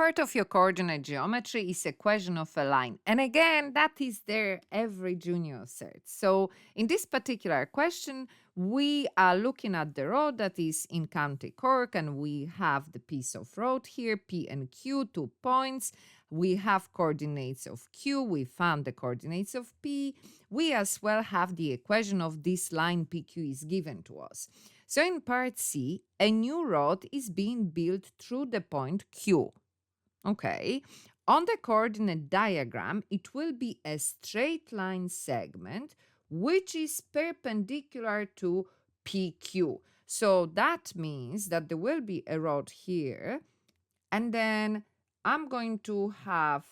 Part of your coordinate geometry is equation of a line. And again, that is there every junior cert. So in this particular question, we are looking at the road that is in County Cork, and we have the piece of road here, P and Q, 2 points. We have coordinates of Q. We found the coordinates of P. We as well have the equation of this line PQ is given to us. So in part C, a new road is being built through the point Q. Okay, on the coordinate diagram, it will be a straight line segment which is perpendicular to PQ. So that means that there will be a road here, and then I'm going to have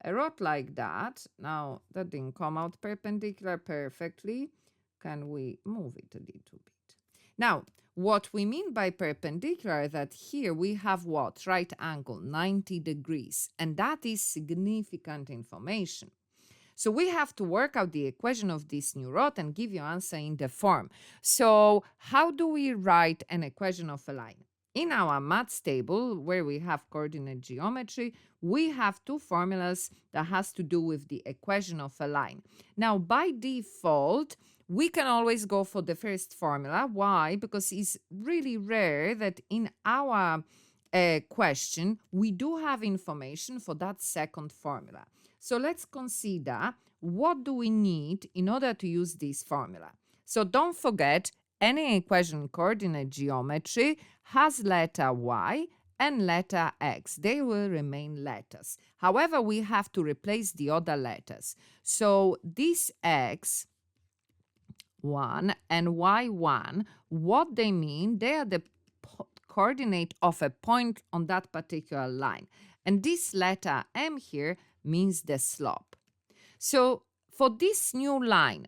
a rod like that. Now, that didn't come out perpendicular perfectly. Can we move it a little bit? Now, what we mean by perpendicular, that here we have what? Right angle, 90 degrees. And that is significant information. So we have to work out the equation of this new rod and give you answer in the form. So how do we write an equation of a line? In our maths table, where we have coordinate geometry, we have two formulas that has to do with the equation of a line. Now, by default, we can always go for the first formula. Why? Because it's really rare that in our question, we do have information for that second formula. So let's consider what do we need in order to use this formula. So don't forget, any equation in coordinate geometry has letter y and letter x. They will remain letters. However, we have to replace the other letters. So this x1 and y1, what they mean, they are the coordinate of a point on that particular line. And this letter m here means the slope. So for this new line,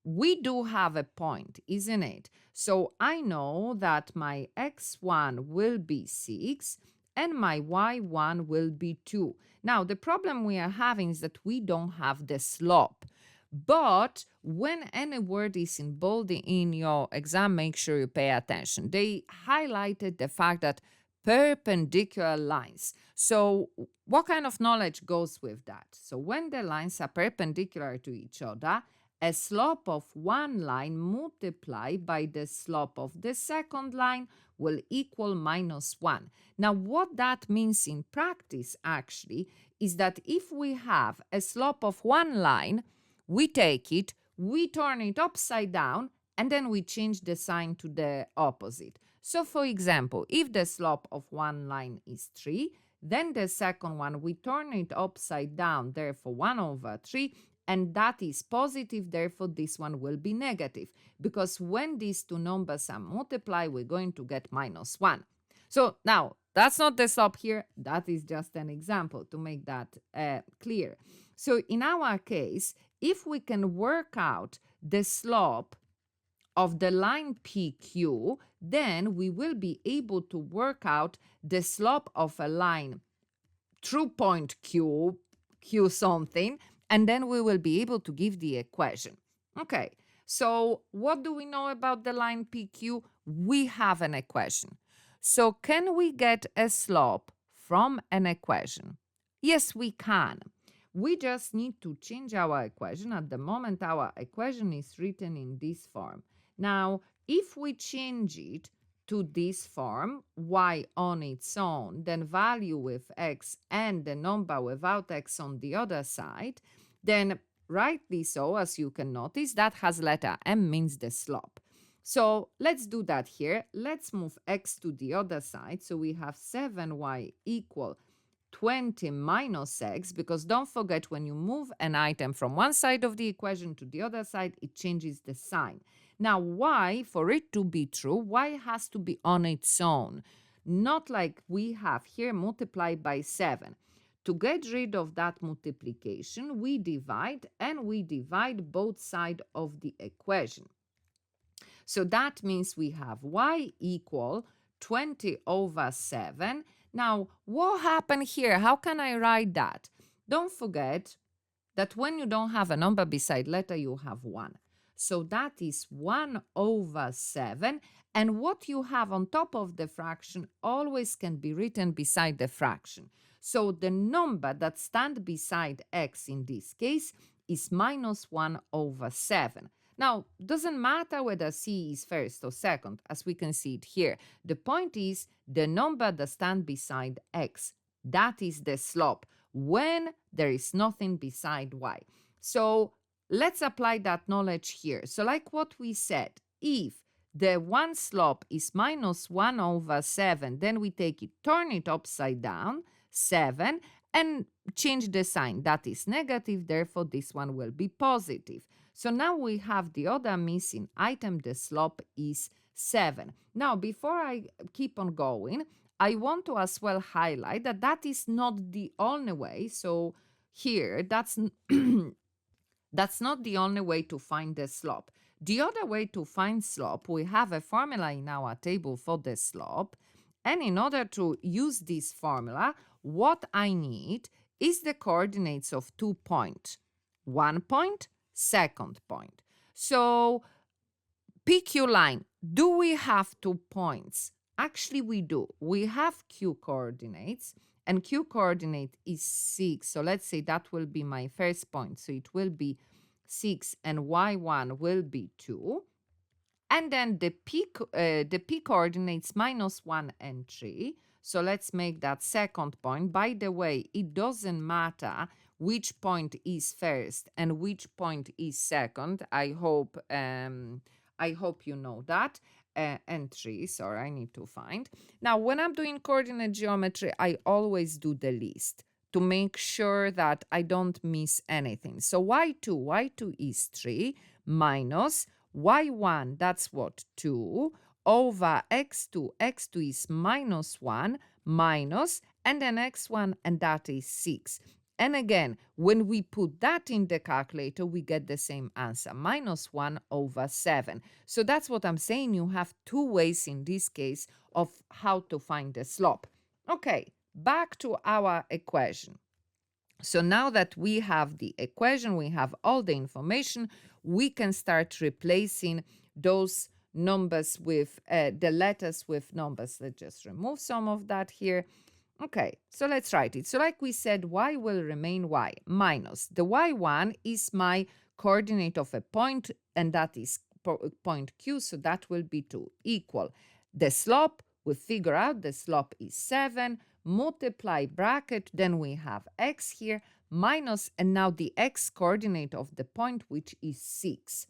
we do have a point, isn't it? So I know that my x1 will be 6 and my y1 will be 2. Now, the problem we are having is that we don't have the slope. But when any word is in bold in your exam, make sure you pay attention. They highlighted the fact that perpendicular lines. So what kind of knowledge goes with that? So when the lines are perpendicular to each other, a slope of one line multiplied by the slope of the second line will equal -1. Now, what that means in practice actually is that if we have a slope of one line, we take it, we turn it upside down, and then we change the sign to the opposite. So for example, if the slope of one line is 3, then the second one, we turn it upside down, therefore 1/3, and that is positive, therefore this one will be negative. Because when these two numbers are multiplied, we're going to get -1. So now, that's not the slope here, that is just an example to make that clear. So in our case, if we can work out the slope of the line PQ, then we will be able to work out the slope of a line through point Q something, and then we will be able to give the equation. Okay, so what do we know about the line PQ? We have an equation. So can we get a slope from an equation? Yes, we can. We just need to change our equation. At the moment, our equation is written in this form. Now, if we change it to this form, y on its own, then value with x and the number without x on the other side, then rightly so, as you can notice, that has letter m, means the slope. So let's do that here. Let's move x to the other side. So we have 7y equal 20 minus x, because don't forget, when you move an item from one side of the equation to the other side, it changes the sign. Now, y, for it to be true, y has to be on its own, not like we have here multiplied by 7. To get rid of that multiplication, we divide, and we divide both sides of the equation. So that means we have y equal 20/7. Now, what happened here? How can I write that? Don't forget that when you don't have a number beside letter, you have 1. So that is 1/7. And what you have on top of the fraction always can be written beside the fraction. So the number that stands beside x in this case is minus 1 over 7. Now, doesn't matter whether c is first or second, as we can see it here. The point is the number that stands beside x. That is the slope when there is nothing beside y. So let's apply that knowledge here. So like what we said, if the one slope is minus 1 over 7, then we take it, turn it upside down, 7, and change the sign. That is negative, therefore this one will be positive. So now we have the other missing item, the slope is 7. Now, before I keep on going, I want to as well highlight that that is not the only way. So here, that's not the only way to find the slope. The other way to find slope, we have a formula in our table for the slope. And in order to use this formula, what I need is the coordinates of 2 points. 1 point, second point. So PQ line, do we have 2 points? Actually, we do. We have Q coordinates, and Q coordinate is 6. So let's say that will be my first point. So it will be 6, and Y1 will be 2. And then the P coordinates minus 1 and 3. So let's make that second point. By the way, it doesn't matter which point is first and which point is second. I hope you know that. And 3, sorry, I need to find. Now, when I'm doing coordinate geometry, I always do the list to make sure that I don't miss anything. So y2 is 3 minus y1, that's what, 2, over x2 is minus 1, minus, and then x1, and that is 6. And again, when we put that in the calculator, we get the same answer, minus 1 over 7. So that's what I'm saying. You have 2 ways in this case of how to find the slope. Okay, back to our equation. So now that we have the equation, we have all the information, we can start replacing those numbers with the letters with numbers. Let's just remove some of that here. Okay, so let's write it. So like we said, y will remain y minus. The y1 is my coordinate of a point, and that is point Q, so that will be 2, equal. The slope, we figure out the slope is 7, multiply bracket, then we have x here, minus, and now the x coordinate of the point, which is 6.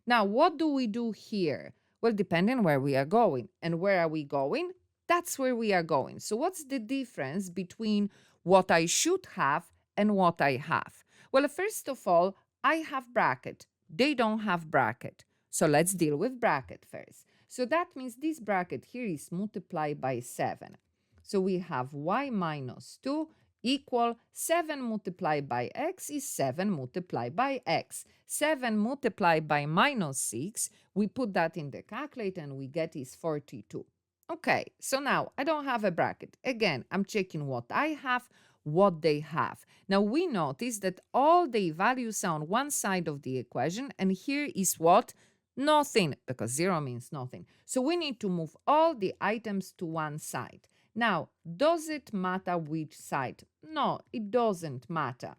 Now, what do we do here? Well, depending where we are going. And where are we going? That's where we are going. So what's the difference between what I should have and what I have? Well, first of all, I have bracket. They don't have bracket. So let's deal with bracket first. So that means this bracket here is multiplied by 7. So we have y minus 2 equal 7 multiplied by x is 7 multiplied by x. 7 multiplied by minus 6, we put that in the calculator and we get is 42. Okay, so now I don't have a bracket. Again, I'm checking what I have, what they have. Now we notice that all the values are on one side of the equation, and here is what? Nothing, because 0 means nothing. So we need to move all the items to one side. Now, does it matter which side? No, it doesn't matter.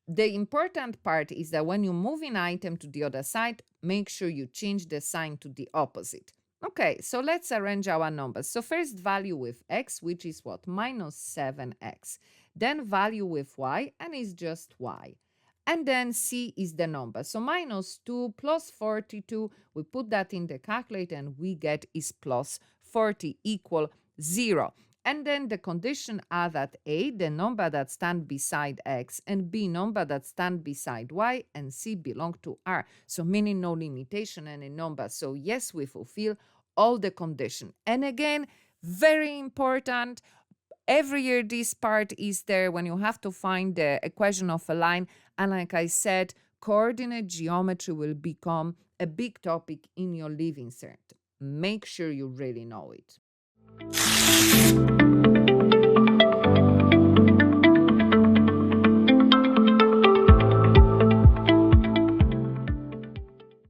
The important part is that when you move an item to the other side, make sure you change the sign to the opposite. Okay, so let's arrange our numbers. So first value with x, which is what? Minus 7x. Then value with y, and it's just y. And then c is the number. So minus 2 plus 42, we put that in the calculator and we get is plus 40 equal 0. And then the condition are that A, the number that stand beside X, and B, number that stand beside Y, and C belong to R. So meaning no limitation any number. So yes, we fulfill all the condition. And again, very important, every year this part is there when you have to find the equation of a line. And like I said, coordinate geometry will become a big topic in your Living Cert. Make sure you really know it.